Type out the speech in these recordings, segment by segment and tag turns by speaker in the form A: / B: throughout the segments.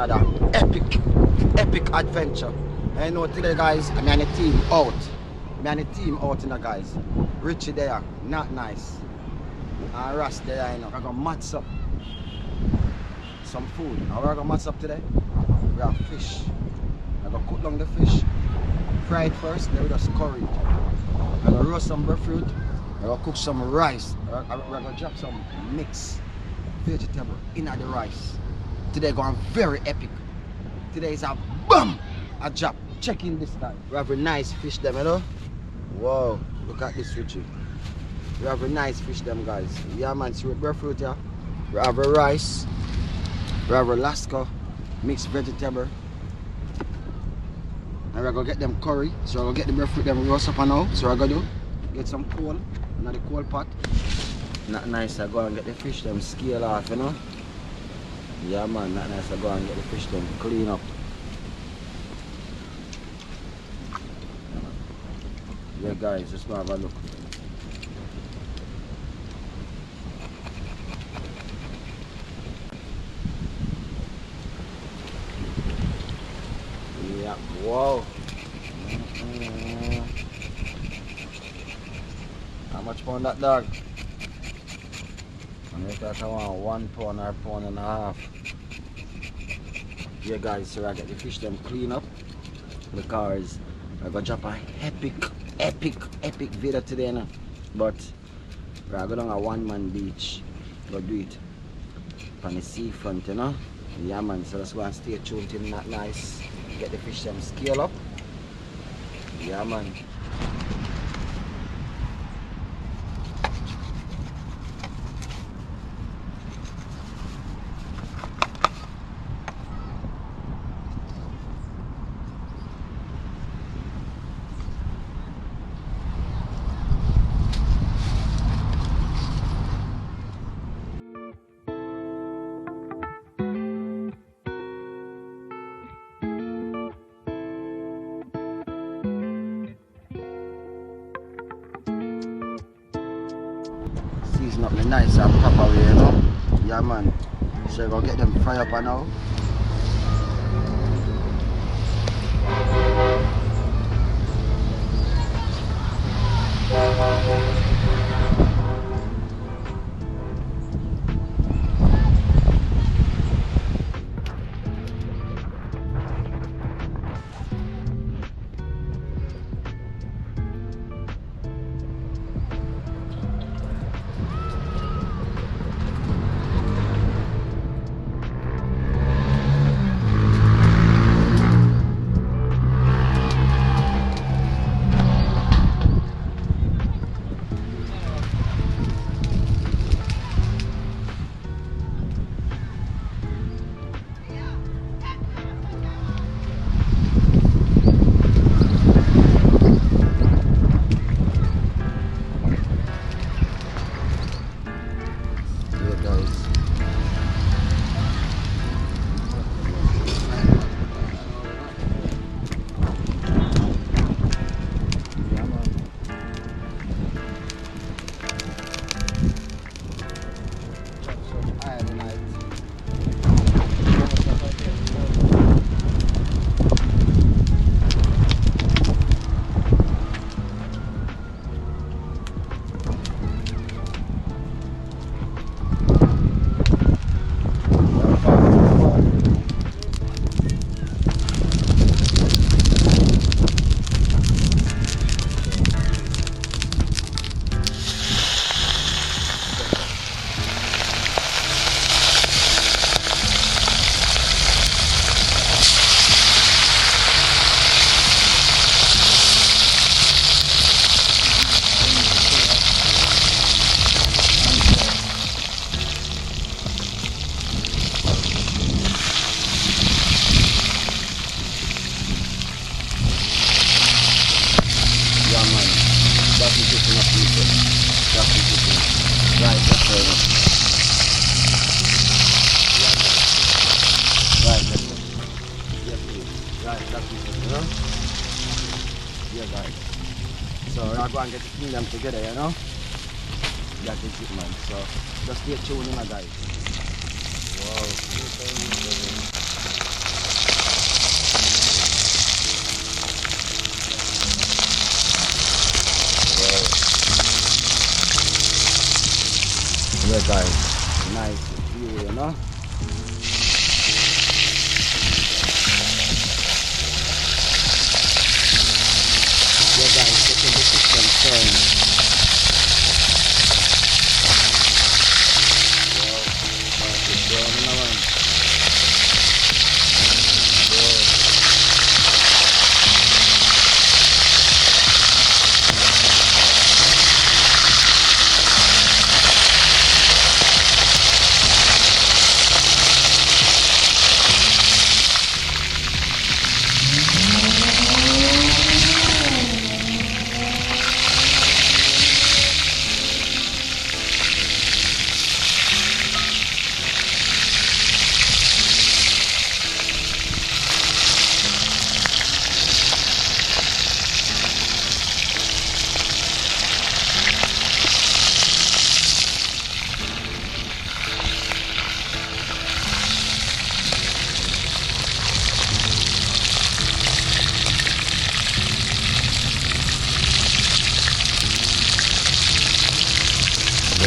A: another epic adventure. And you know today guys, I'm on a team out. I'm on a team out, you know guys. Richie there, not nice. And Ross there, you know. We're gonna match up some food. How we're gonna match up today? We have fish. I'm gonna cook down the fish. Fry it first, then we just curry it. I'm gonna roast some breadfruit. I'm gonna cook some rice. We're gonna drop some mixed vegetable in the rice. Today going very epic. Today is a BAM! A drop. Check in this time. We have a nice fish them, you know? Wow, look at this Richie. We have a nice fish them guys. Yeah man, see with breadfruit here. We have a rice. We have a Alaska mixed vegetable. And we're gonna get them curry. So we're gonna get the breadfruit them roast up now. So we're gonna do get some coal in the coal pot. Not nice I go and get the fish them scale off, you know. Yeah man, not nice I go and get the fish them clean up. Yeah guys, let's go have a look. Yeah, wow. How much pound that dog? I make that around 1 pound or 1.5 pounds. Yeah guys, so I get the fish them clean up because I'm gonna drop a epic video today, you know? But we're going to a one-man beach. Go do it on the seafront, you know? Yeah man, so let's go and stay tuned till that nice. Get the fish them scale up. Yeah man. Season up the nice and proper way, you know? Yeah man. So we're gonna get them fry up now. Yeah guys. So we're going to get to clean them together, you know? That is it man. So just stay tuned in guys. Wow. Yeah guys, nice view, you know. Yeah guys, getting the system turned. Wow, it's burning around.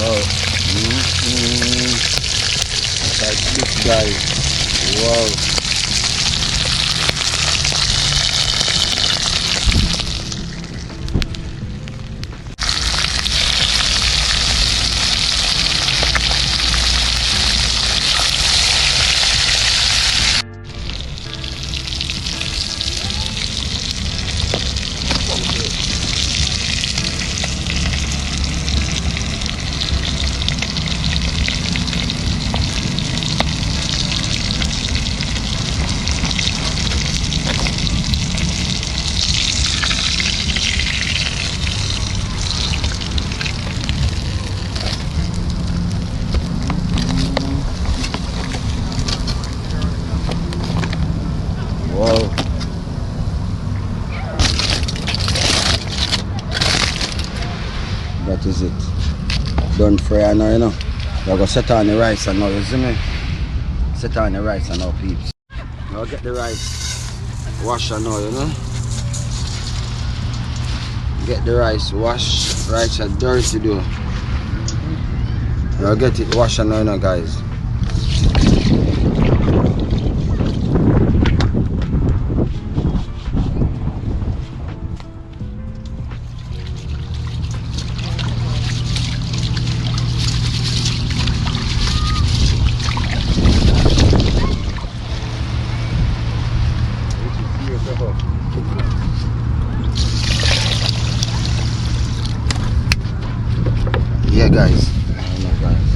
A: Wow. That's this guys. Wow. Wow. That is it. Done fry now, you know. We're gonna set on the rice and now, you see me? Set on the rice and now, peeps. Now get the rice washer now, you know. Get the rice wash. Rice are dirty though. Now get it washer now, you know, guys. Yeah guys, I know guys.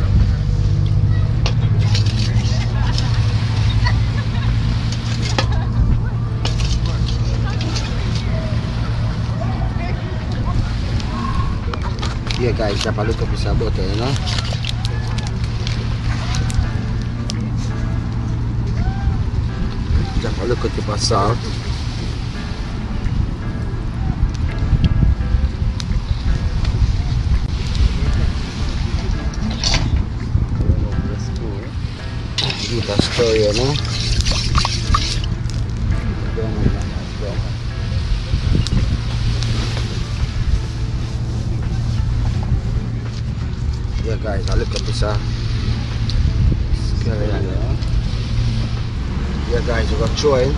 A: Yeah guys, drop a little piece of butter, you know. Drop a little tip of salt. Give it a stir, you know. Yeah guys, a little piece of scallion, you know. Yeah guys, we're gonna throw in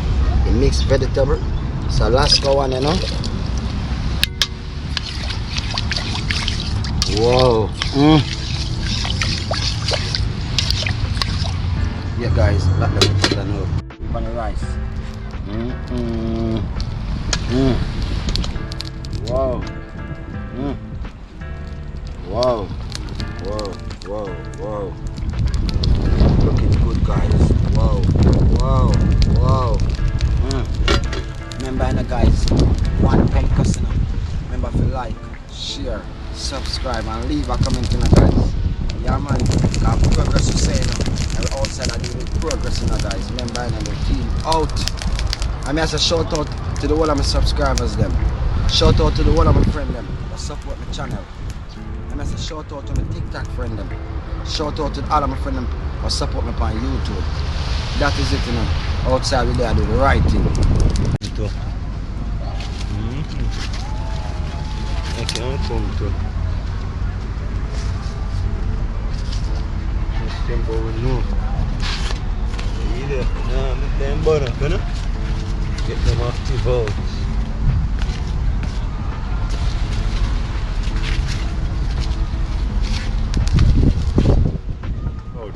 A: the mixed vegetable. It's Alaska one, you know. Whoa. Yeah guys, let me put that now. On the rice. Wow. Wow. Wow. Wow. Wow. Looking good guys. Wow. Wow. Wow. Remember guys, one pen customer. Remember to like, share, subscribe and leave a comment in the guys. Yeah man, got progress to say now. And we're outside and doing progress in the guys. Remember and the team out. I mean, as a shout out to the whole of my subscribers them. Shout out to the whole of my friend them that support my channel. And as a shout out to my TikTok friend them. Shout out to all of my friend them that support me on YouTube. That is it, you know. Outside we there do the right thing.
B: I can't come to. Just jump over no. Either. Nah, make them burn up, you know? Get them active out.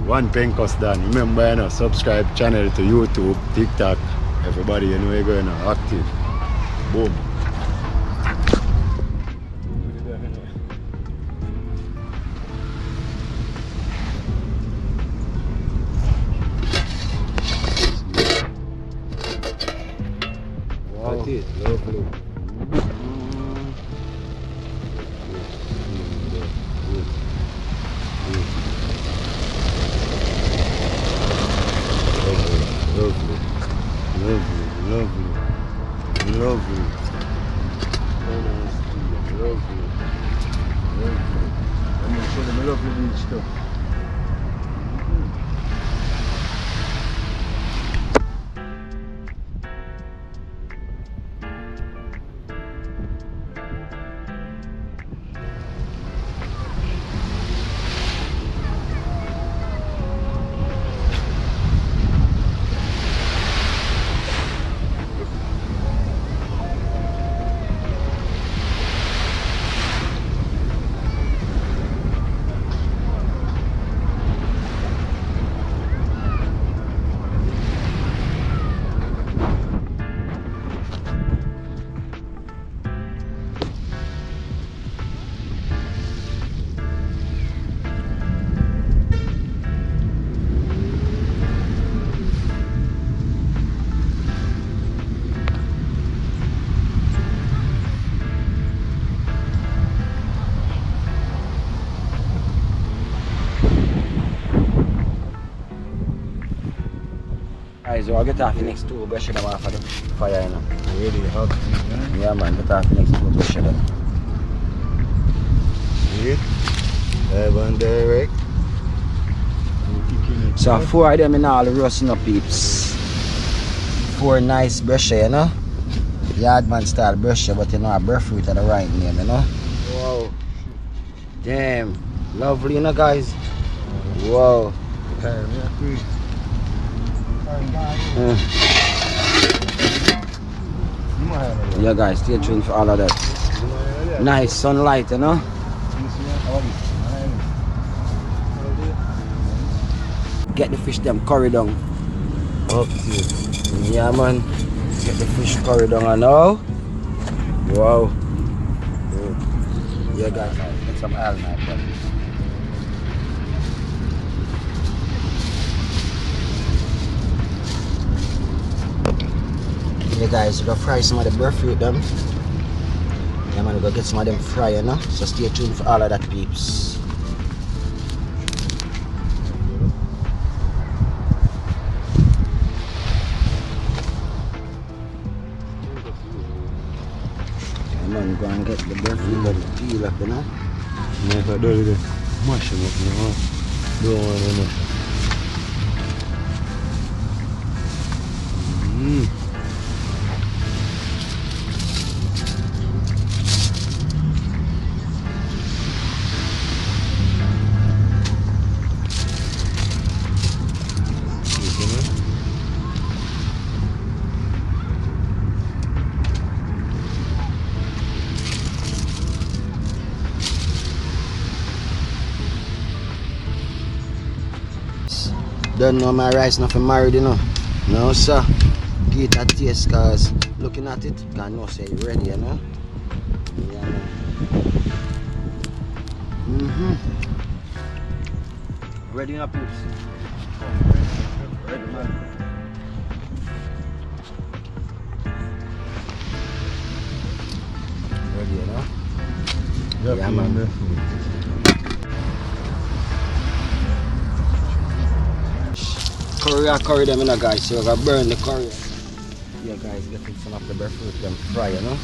B: One Pencos done. Remember, you know, subscribe channel to YouTube, TikTok. Everybody, you know, we're going to active. Boom. Wow. That's it. Lovely. Lovely, lovely, lovely, lovely. Lovely, lovely. I'm going to show them a lovely beach too.
A: Guys, I'll get off the next two, brush them off of the fire, you know.
B: Really hot.
A: Yeah, man, get off the next two, brush them.
B: See? Live and direct.
A: So, four of them in all roasting up peeps. Four nice brushes, you know. Yardman style brush, but you know, a breadfruit are the right name, you know. Wow. Damn. Lovely, you know, guys. Wow. Yeah, guys, stay tuned for all of that. Nice sunlight, you know. Get the fish them curry down.
B: Okay.
A: Yeah, man. Get the fish curry down, I know. Wow. Yeah, guys, get some oil now, buddy. Yeah, guys, we're gonna fry some of the breadfruit them. Yeah, man, we're gonna get some of them fry, you know. So stay tuned for all of that, peeps. Yeah, man, go and get the breadfruit and peel up, you know.
B: Yeah, if I do it, mash them up, you know. Don't want to mash them.
A: Don't know my rice nothing married, you know. No, sir. Give it a taste, cause looking at it, you can know say it's ready, you know. Yeah, man. Ready up, peeps. Ready, man. Ready, you know. Yeah, man. Curry them, you know, guys. So we're gonna burn the curry. Yeah, guys, getting some of the breadfruit them fry, you know.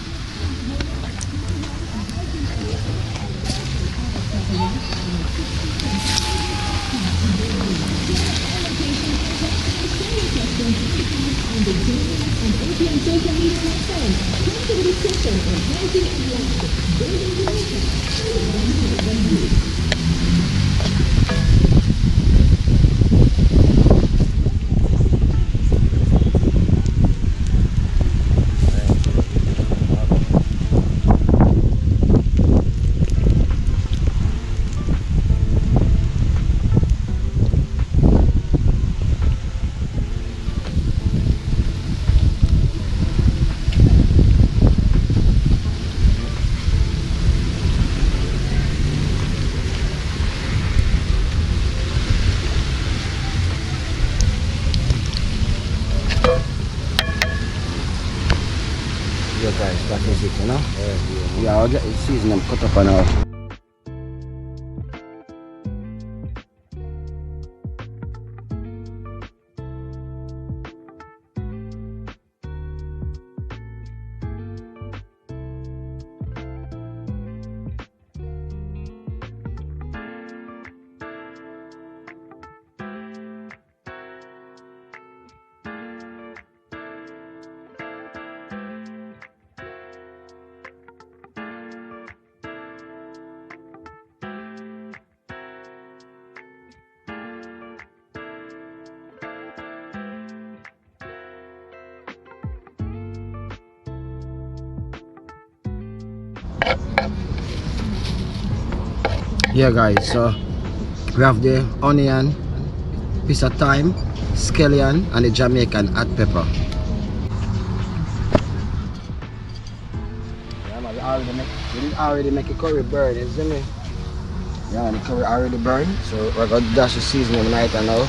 A: Yeah guys, that is it, you know? Yeah, I'll get the season cut up and all. Yeah guys, so we have the onion, piece of thyme, scallion and the Jamaican hot pepper. Yeah man, we did already make a curry burn, you see me? Yeah, the curry already burned, so we're gonna dash the seasoning right now.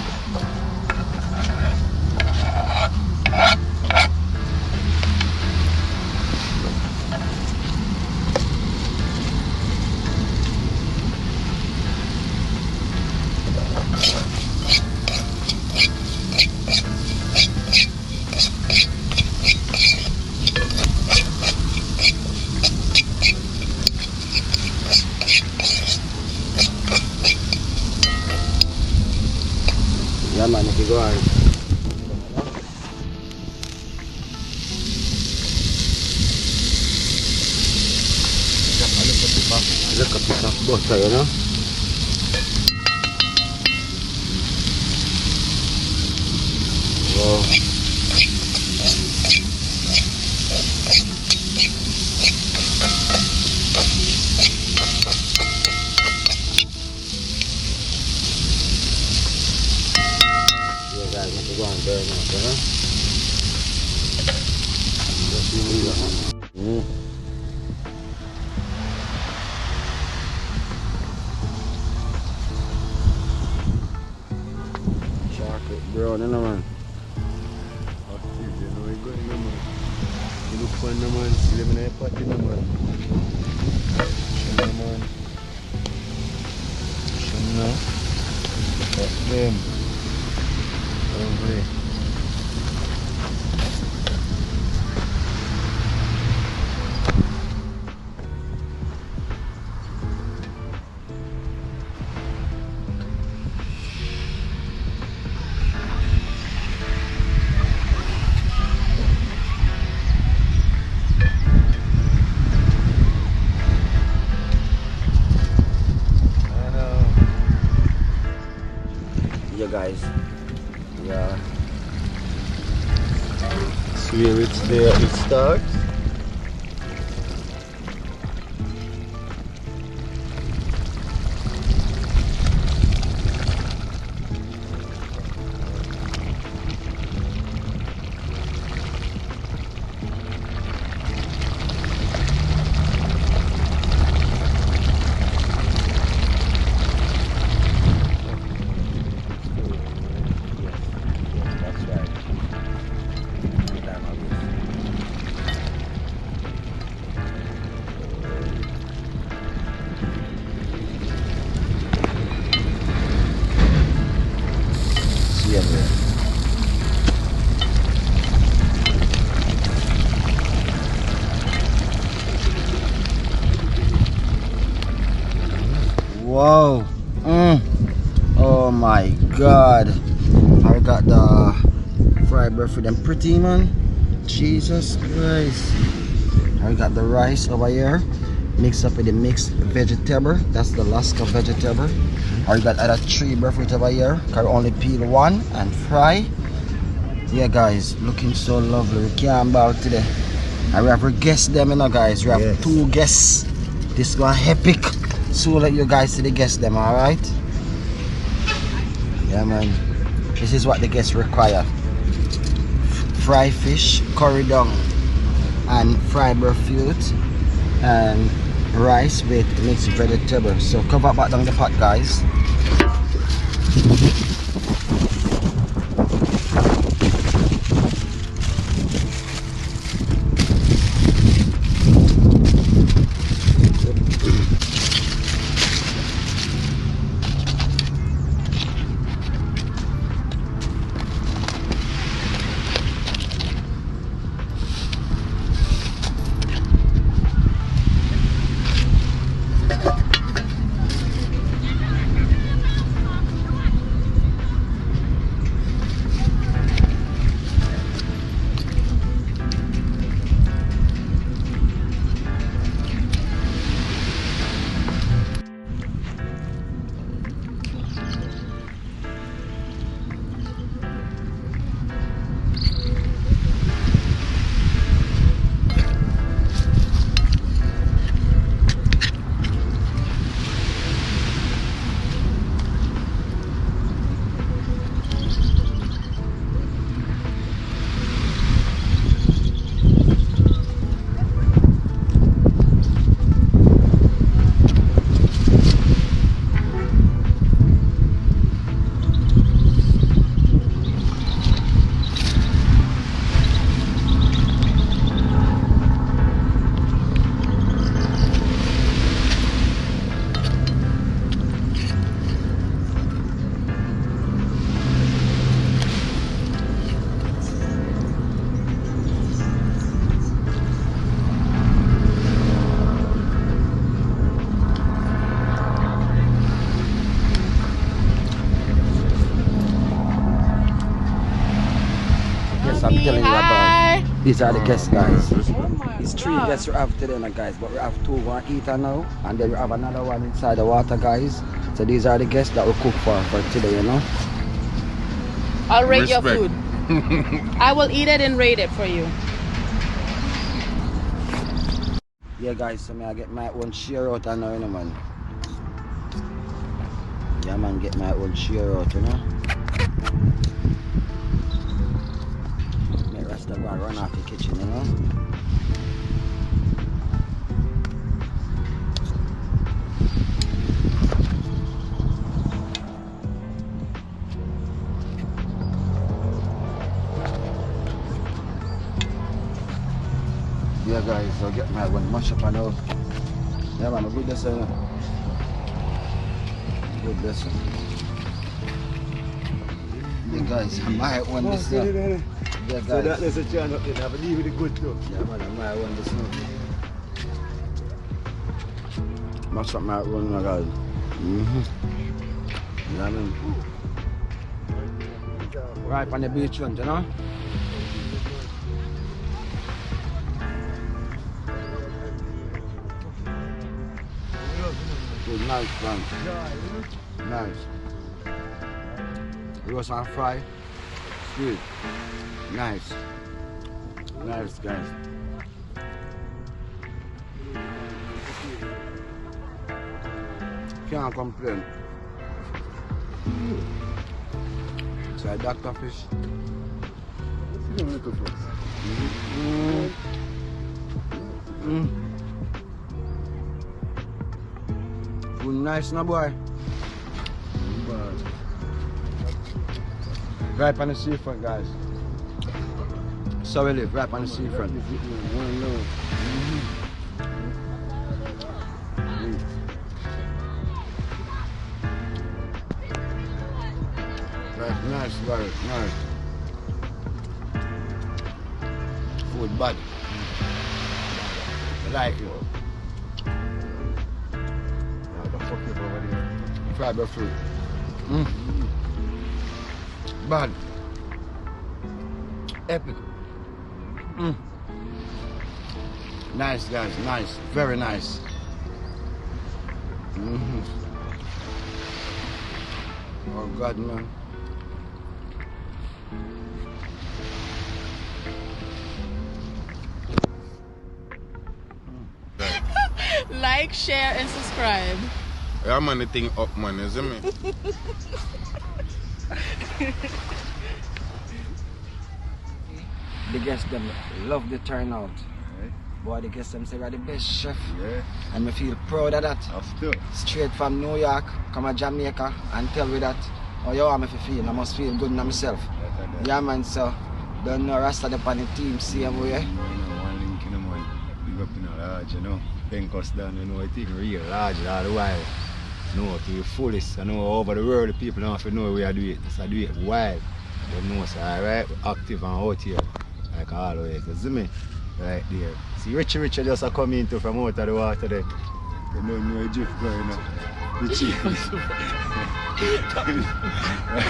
A: Yeah man, if you go on. Look at piece of butter, you know? Wow. Yeah guys, let me go and burn up, you know? Just leave it. Chocolate brown, you know man.
B: Active, you know, you go in the man. You look for the man, see them in the pot in the man. Show the man. Show now. Cut them. Lovely.
A: Yeah guys, yeah.
B: See where it's there, it starts.
A: Wow. Oh my god. I got the fried breadfruit and pretty man. Jesus Christ. I got the rice over here, mixed up with the mixed vegetable. That's the Alaska vegetable. I got other 3 breadfruit over here. I only peel 1 and fry. Yeah, guys, looking so lovely. We can't bow today. And we have our guests them, you know, guys. We have 2 guests. This one epic. So let you guys see the guests them, alright? Yeah, man. This is what the guests require. Fry fish, curry dung, and fried breadfruit, and rice with mixed vegetable. So cover back down the pot, guys. I'm telling you about. These are the guests, guys. It's 3 guests we have today, guys, but we have 2 going to eat now, and then we have another one inside the water, guys. So these are the guests that we cook for today, you know.
C: I'll rate your food. I will eat it and rate it for you.
A: Yeah, guys, so I get my own share out now, you know, man. Yeah, man, get my own share out, you know. Rasta go and run off the kitchen, you know. Yeah, guys, I'll get my one mash up now. Yeah, man, a good lesson, you know. Good lesson. Yeah, guys, I might want this now. Yeah,
B: so that is a chance up there. I believe it good too.
A: Yeah, man, I might want this now. Mash up my one, my guys. Yeah, I mean. Right on the beach front, you know. Good, nice, man. Nice. Roast and fry. Sweet. Nice. Nice, guys. Can't complain. So I Dr. Fish. Food nice, no boy. Right on the seafront, guys. So we live right on the seafront. Right, nice, guys, nice. Food bad. I like it. Fried breadfruit. Bad. Epic. Nice, guys, nice. Very nice. Oh, God, man.
C: Like, share, and subscribe.
B: Yeah, man, the thing up, man, you see me?
A: The guests them love the turnout.
B: Right.
A: Boy, the guests them say we're the best chef.
B: Yeah.
A: And me feel proud of that.
B: After.
A: Straight from New York, come to Jamaica and tell me that. Oh, you want me to feel? I must feel good in myself. Yeah, man, so don't know Rasta up on the team, same way.
B: One link in the man. Big up in a large, you know. Then cost down, you know, I think real large all the while. No, to the fullest. I know over the world the people don't have to know we are doing it. Just do it wild. They know, so alright, active and out here. Like always, you see me? Right there. See Richie just a come into from out of the water there. You don't know a drift going on. Richie.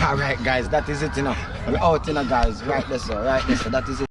A: Alright, guys, that is it, you know. We're out, you know, guys. Right there, so that is it.